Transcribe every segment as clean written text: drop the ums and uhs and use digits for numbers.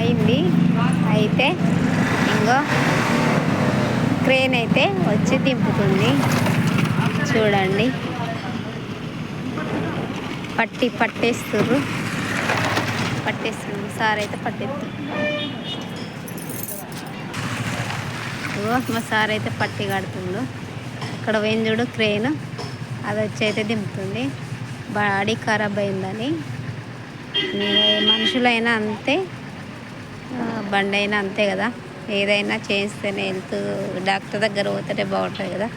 అయింది. అయితే ఇంకో క్రేన్ అయితే వచ్చి దింపుతుంది. చూడండి, పట్టేస్తున్నారు. సార్ అయితే పట్టేస్తారు. మా సార్ అయితే పట్టి కడుతుండు. అక్కడ వేంజుడు క్రేన్ అది వచ్చి అయితే దింపుతుంది. బాడీ ఖరాబ్ అయిందని. మనుషులైనా అంతే, బండి అయినా అంతే కదా. ఏదైనా చేస్తేనే హెల్త్ డాక్టర్ దగ్గర పోతే బాగుంటుంది కదా.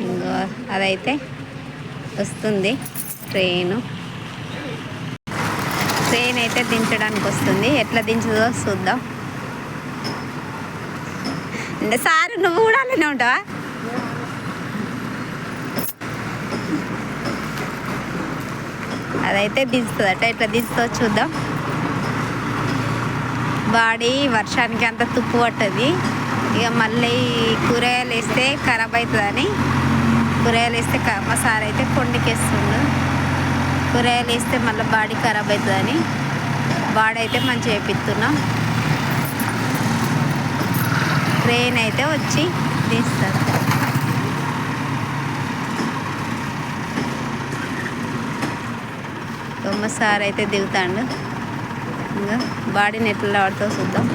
ఇంకా అదైతే వస్తుంది ట్రైన్ అయితే దించడానికి వస్తుంది. ఎట్లా దించుదో చూద్దాం. అంటే సార్ నువ్వు కూడా అలానే ఉంటావా? అదైతే దించుతుందట. ఎట్లా దించుతో చూద్దాం. బాడీ వర్షానికి అంత తుప్పు పట్టది. ఇక మళ్ళీ కూరగాయలు వేస్తే ఖరాబ్ అవుతుందని కూరగాయలు వేస్తే మా సార్ అయితే కొండకేస్తుండు. కూరగాయలు వేస్తే మళ్ళీ బాడీ ఖరాబ్ అవుతుందని బాడీ అయితే మంచిగా వేపిస్తున్నాం. ట్రైన్ అయితే వచ్చి తీస్తారు. మా సార్ అయితే దిగుతాడు. ఇంకా బాడీని ఎట్లా ఆడుతూ చూద్దాం.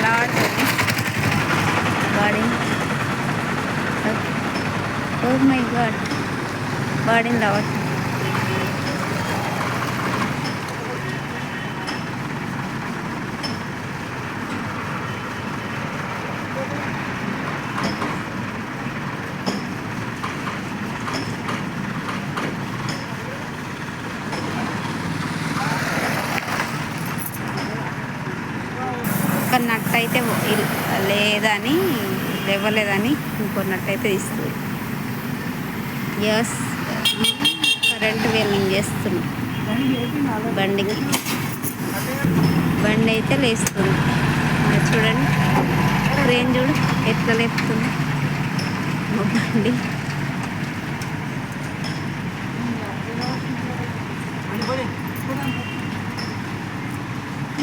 రావట్లేదు బాడీ. ఓ మై గాడ్, బాడీని రావట్లేదు. ఒక నట్ అయితే లేదని లేవలేదని ఇంకో నట్ అయితే తీస్తుంది. ఎస్, కరెంట్ వెల్డింగ్ చేస్తున్నాం బండికి. బండి అయితే లేస్తుంది. చూడండి ట్రైన్ చూడు ఎట్లా లేస్తుంది బండి.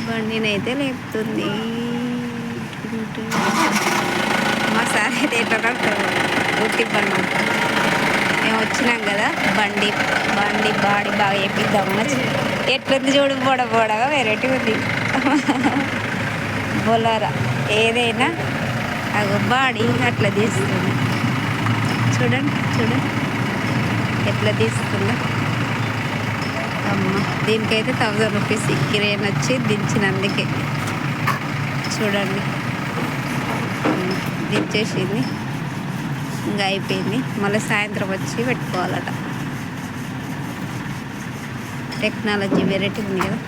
బండిని అయితే లేపుతుంది. మా సార్ అయితే ఎట్లా కడతాడు గుర్తి పని. మేము వచ్చినాం కదా బాడీ బాగా వేపిద్దామని. ఎట్లుంది చూడు, బొడగా వెరైటీ ఉంది. బొలరా ఏదైనా అగో బాడీ అట్లా తీస్తుంది. చూడండి ఎట్లా తీస్తుందా. అమ్మ, దీనికైతే 1000 రూపీస్ క్రేన్ వచ్చి దించినందుకే. చూడండి దించేసింది. ఇంకా అయిపోయింది. మళ్ళీ సాయంత్రం వచ్చి పెట్టుకోవాలట. టెక్నాలజీ వెరైటీ ఉంది కదా.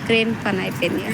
క్రేన్ పని అయిపోయింది.